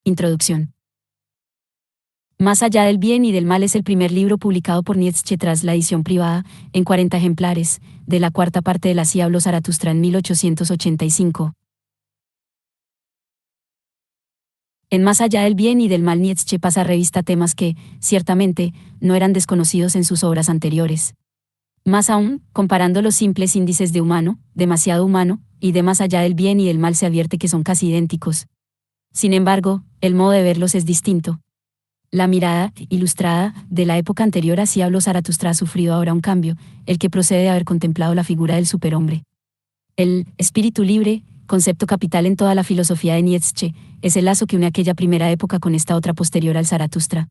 Introducción. Más allá del bien y del mal es el primer libro publicado por Nietzsche tras la edición privada, en 40 ejemplares, de la cuarta parte de Así habló Zaratustra en 1885. En Más allá del bien y del mal Nietzsche pasa revista a temas que, ciertamente, no eran desconocidos en sus obras anteriores. Más aún, comparando los simples índices de humano, demasiado humano, y de más allá del bien y del mal se advierte que son casi idénticos. Sin embargo, el modo de verlos es distinto. La mirada, ilustrada, de la época anterior a Así habló Zaratustra ha sufrido ahora un cambio, el que procede de haber contemplado la figura del superhombre. El espíritu libre, concepto capital en toda la filosofía de Nietzsche, es el lazo que une aquella primera época con esta otra posterior al Zaratustra.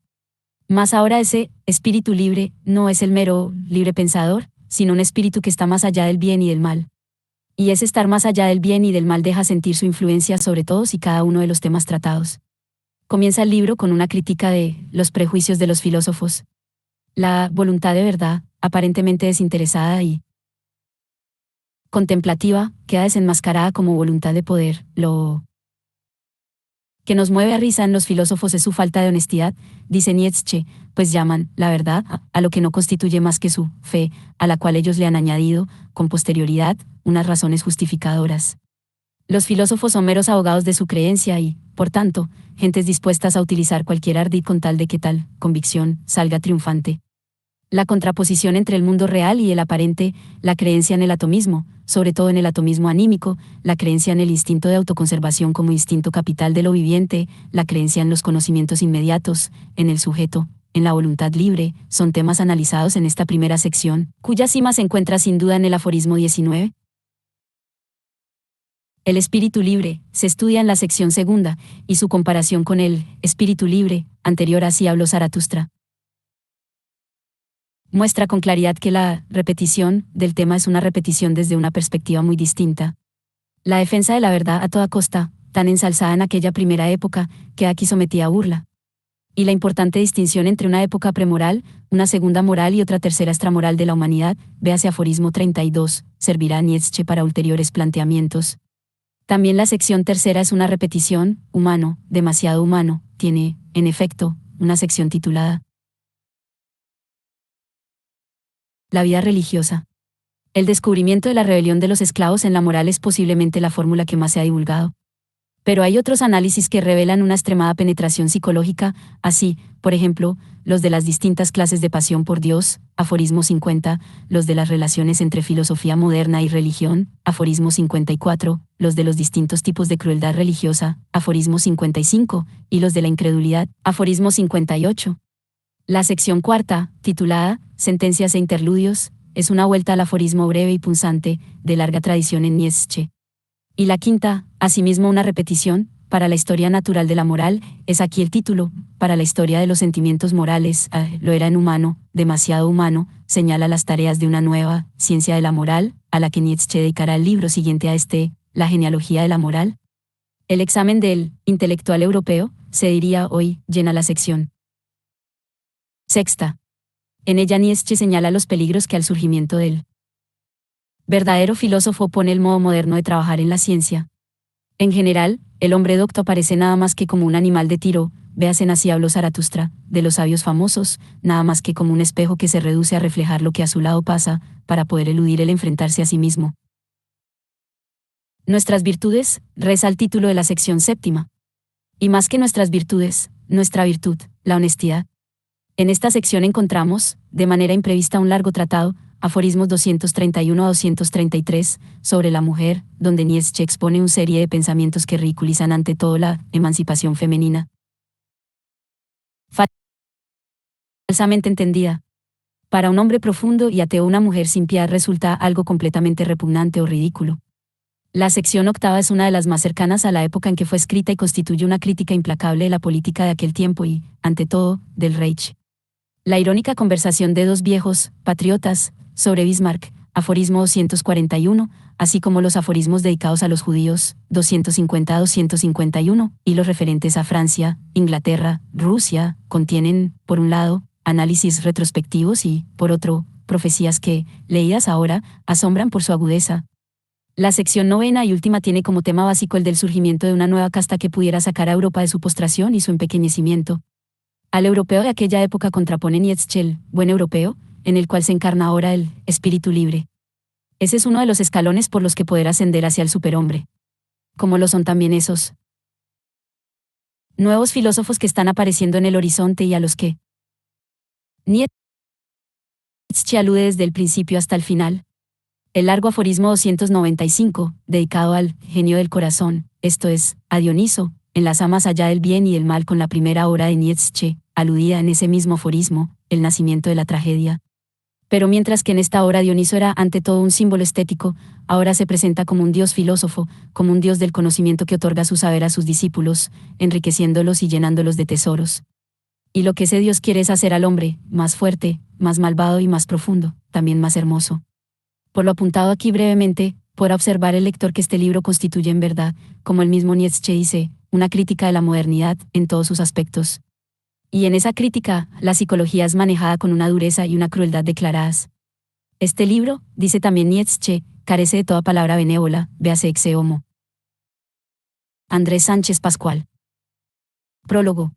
Más ahora ese espíritu libre no es el mero libre pensador, sino un espíritu que está más allá del bien y del mal. Y ese estar más allá del bien y del mal deja sentir su influencia sobre todos y cada uno de los temas tratados. Comienza el libro con una crítica de los prejuicios de los filósofos. La voluntad de verdad, aparentemente desinteresada y contemplativa, queda desenmascarada como voluntad de poder. Lo que nos mueve a risa en los filósofos es su falta de honestidad, dice Nietzsche, pues llaman la verdad a lo que no constituye más que su fe, a la cual ellos le han añadido, con posterioridad, unas razones justificadoras. Los filósofos son meros abogados de su creencia y, por tanto, gentes dispuestas a utilizar cualquier ardid con tal de que tal convicción salga triunfante. La contraposición entre el mundo real y el aparente, la creencia en el atomismo, sobre todo en el atomismo anímico, la creencia en el instinto de autoconservación como instinto capital de lo viviente, la creencia en los conocimientos inmediatos, en el sujeto, en la voluntad libre, son temas analizados en esta primera sección, cuya cima se encuentra sin duda en el aforismo 19. El espíritu libre se estudia en la sección segunda, y su comparación con el espíritu libre, anterior a Así habló Zaratustra, muestra con claridad que la repetición del tema es una repetición desde una perspectiva muy distinta. La defensa de la verdad a toda costa, tan ensalzada en aquella primera época, queda aquí sometida a burla. Y la importante distinción entre una época premoral, una segunda moral y otra tercera extramoral de la humanidad, véase aforismo 32, servirá a Nietzsche para ulteriores planteamientos. También la sección tercera es una repetición, humano, demasiado humano, tiene, en efecto, una sección titulada La vida religiosa. El descubrimiento de la rebelión de los esclavos en la moral es posiblemente la fórmula que más se ha divulgado. Pero hay otros análisis que revelan una extremada penetración psicológica, así, por ejemplo, los de las distintas clases de pasión por Dios, aforismo 50, los de las relaciones entre filosofía moderna y religión, aforismo 54, los de los distintos tipos de crueldad religiosa, aforismo 55, y los de la incredulidad, aforismo 58. La sección cuarta, titulada Sentencias e interludios, es una vuelta al aforismo breve y punzante, de larga tradición en Nietzsche. Y la quinta, asimismo una repetición, para la historia natural de la moral, es aquí el título, para la historia de los sentimientos morales, lo era en humano, demasiado humano, señala las tareas de una nueva, ciencia de la moral, a la que Nietzsche dedicará el libro siguiente a este, la genealogía de la moral. El examen del intelectual europeo, se diría hoy, llena la sección sexta. En ella Nietzsche señala los peligros que al surgimiento del verdadero filósofo pone el modo moderno de trabajar en la ciencia. En general, el hombre docto aparece nada más que como un animal de tiro, véase en Así habló Zaratustra, de los sabios famosos, nada más que como un espejo que se reduce a reflejar lo que a su lado pasa, para poder eludir el enfrentarse a sí mismo. Nuestras virtudes, reza el título de la sección séptima. Y más que nuestras virtudes, nuestra virtud, la honestidad. En esta sección encontramos, de manera imprevista, un largo tratado, aforismos 231 a 233, sobre la mujer, donde Nietzsche expone una serie de pensamientos que ridiculizan ante todo la emancipación femenina. Falsamente entendida. Para un hombre profundo y ateo, una mujer sin piedad resulta algo completamente repugnante o ridículo. La sección octava es una de las más cercanas a la época en que fue escrita y constituye una crítica implacable de la política de aquel tiempo y, ante todo, del Reich. La irónica conversación de dos viejos patriotas sobre Bismarck, aforismo 241, así como los aforismos dedicados a los judíos, 250 a 251, y los referentes a Francia, Inglaterra, Rusia, contienen, por un lado, análisis retrospectivos y, por otro, profecías que, leídas ahora, asombran por su agudeza. La sección novena y última tiene como tema básico el del surgimiento de una nueva casta que pudiera sacar a Europa de su postración y su empequeñecimiento. Al europeo de aquella época contrapone Nietzsche el buen europeo, en el cual se encarna ahora el espíritu libre. Ese es uno de los escalones por los que poder ascender hacia el superhombre. Como lo son también esos nuevos filósofos que están apareciendo en el horizonte y a los que Nietzsche alude desde el principio hasta el final. El largo aforismo 295, dedicado al genio del corazón, esto es, a Dioniso, enlaza más allá del bien y del mal con la primera obra de Nietzsche, aludida en ese mismo aforismo, el nacimiento de la tragedia. Pero mientras que en esta obra Dioniso era ante todo un símbolo estético, ahora se presenta como un dios filósofo, como un dios del conocimiento que otorga su saber a sus discípulos, enriqueciéndolos y llenándolos de tesoros. Y lo que ese dios quiere es hacer al hombre, más fuerte, más malvado y más profundo, también más hermoso. Por lo apuntado aquí brevemente, podrá observar el lector que este libro constituye en verdad, como el mismo Nietzsche dice, una crítica de la modernidad en todos sus aspectos. Y en esa crítica, la psicología es manejada con una dureza y una crueldad declaradas. Este libro, dice también Nietzsche, carece de toda palabra benévola, véase ex homo. Andrés Sánchez Pascual. Prólogo.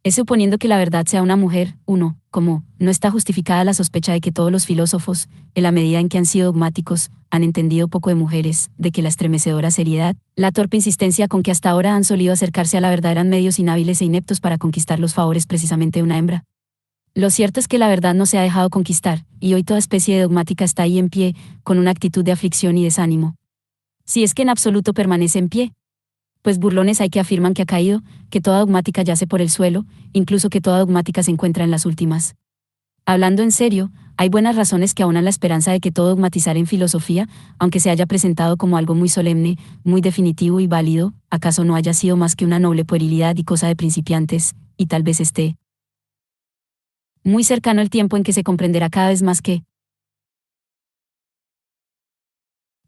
Es suponiendo que la verdad sea una mujer, uno, como, no está justificada la sospecha de que todos los filósofos, en la medida en que han sido dogmáticos, han entendido poco de mujeres, de que la estremecedora seriedad, la torpe insistencia con que hasta ahora han solido acercarse a la verdad eran medios inhábiles e ineptos para conquistar los favores precisamente de una hembra. Lo cierto es que la verdad no se ha dejado conquistar, y hoy toda especie de dogmática está ahí en pie, con una actitud de aflicción y desánimo. Si es que en absoluto permanece en pie. Pues burlones hay que afirman que ha caído, que toda dogmática yace por el suelo, incluso que toda dogmática se encuentra en las últimas. Hablando en serio, hay buenas razones que abonan la esperanza de que todo dogmatizar en filosofía, aunque se haya presentado como algo muy solemne, muy definitivo y válido, acaso no haya sido más que una noble puerilidad y cosa de principiantes, y tal vez esté muy cercano el tiempo en que se comprenderá cada vez más que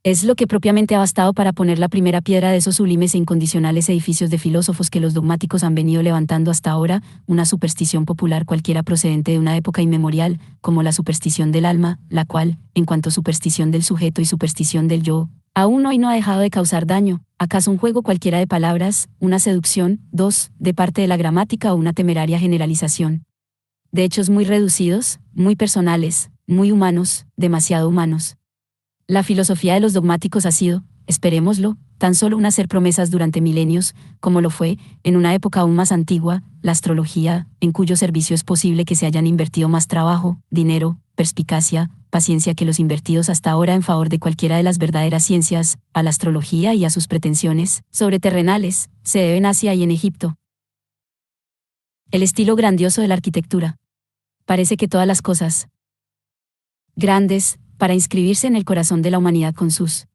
es lo que propiamente ha bastado para poner la primera piedra de esos sublimes e incondicionales edificios de filósofos que los dogmáticos han venido levantando hasta ahora, una superstición popular cualquiera procedente de una época inmemorial, como la superstición del alma, la cual, en cuanto superstición del sujeto y superstición del yo, aún hoy no ha dejado de causar daño, acaso un juego cualquiera de palabras, una seducción, dos, de parte de la gramática o una temeraria generalización. De hechos muy reducidos, muy personales, muy humanos, demasiado humanos. La filosofía de los dogmáticos ha sido, esperémoslo, tan solo un hacer promesas durante milenios, como lo fue, en una época aún más antigua, la astrología, en cuyo servicio es posible que se hayan invertido más trabajo, dinero, perspicacia, paciencia que los invertidos hasta ahora en favor de cualquiera de las verdaderas ciencias, a la astrología y a sus pretensiones, sobreterrenales, se deben en Asia y en Egipto. El estilo grandioso de la arquitectura. Parece que todas las cosas grandes, para inscribirse en el corazón de la humanidad con sus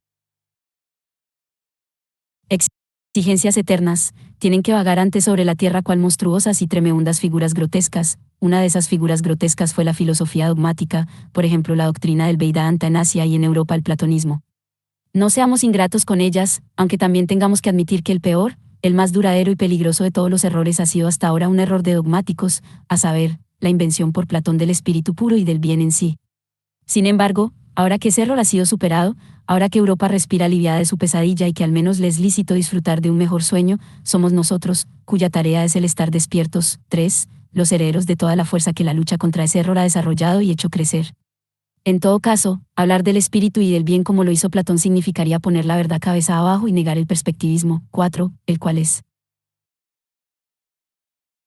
exigencias eternas, tienen que vagar antes sobre la tierra cual monstruosas y tremebundas figuras grotescas. Una de esas figuras grotescas fue la filosofía dogmática, por ejemplo la doctrina del Vedanta en Asia y en Europa el platonismo. No seamos ingratos con ellas, aunque también tengamos que admitir que el peor, el más duradero y peligroso de todos los errores ha sido hasta ahora un error de dogmáticos, a saber, la invención por Platón del espíritu puro y del bien en sí. Sin embargo, ahora que ese error ha sido superado, ahora que Europa respira aliviada de su pesadilla y que al menos le es lícito disfrutar de un mejor sueño, somos nosotros, cuya tarea es el estar despiertos. 3. Los herederos de toda la fuerza que la lucha contra ese error ha desarrollado y hecho crecer. En todo caso, hablar del espíritu y del bien como lo hizo Platón significaría poner la verdad cabeza abajo y negar el perspectivismo. 4. El cual es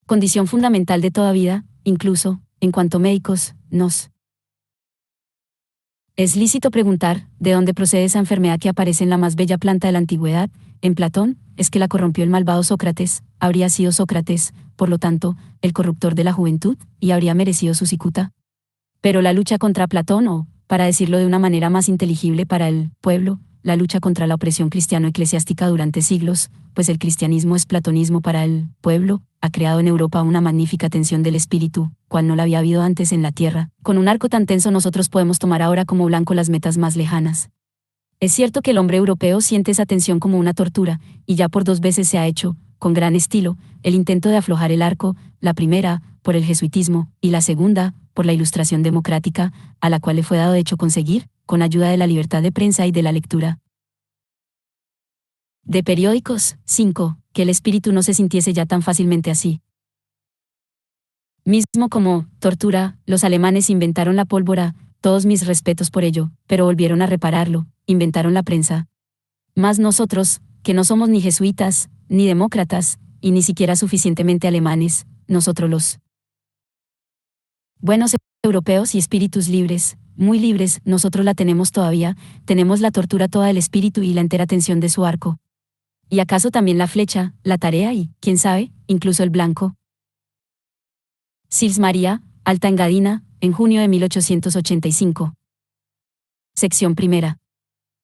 condición fundamental de toda vida, incluso, en cuanto médicos, nos es lícito preguntar, ¿de dónde procede esa enfermedad que aparece en la más bella planta de la antigüedad? En Platón, es que la corrompió el malvado Sócrates, habría sido Sócrates, por lo tanto, el corruptor de la juventud, y habría merecido su cicuta. Pero la lucha contra Platón o, para decirlo de una manera más inteligible para el pueblo, la lucha contra la opresión cristiano-eclesiástica durante siglos, pues el cristianismo es platonismo para el pueblo, ha creado en Europa una magnífica tensión del espíritu, cual no la había habido antes en la tierra. Con un arco tan tenso nosotros podemos tomar ahora como blanco las metas más lejanas. Es cierto que el hombre europeo siente esa tensión como una tortura, y ya por 2 veces se ha hecho, con gran estilo, el intento de aflojar el arco, la primera, por el jesuitismo, y la segunda, por la Ilustración democrática, a la cual le fue dado de hecho conseguir, con ayuda de la libertad de prensa y de la lectura. De periódicos, 5. Que el espíritu no se sintiese ya tan fácilmente así. Mismo como tortura, los alemanes inventaron la pólvora, todos mis respetos por ello, pero volvieron a repararlo, inventaron la prensa. Mas nosotros, que no somos ni jesuitas, ni demócratas, y ni siquiera suficientemente alemanes, nosotros los buenos europeos y espíritus libres, muy libres, nosotros la tenemos todavía, tenemos la tortura toda del espíritu y la entera tensión de su arco. Y acaso también la flecha, la tarea y, quién sabe, incluso el blanco. Sils María, Alta Engadina, en junio de 1885. Sección primera.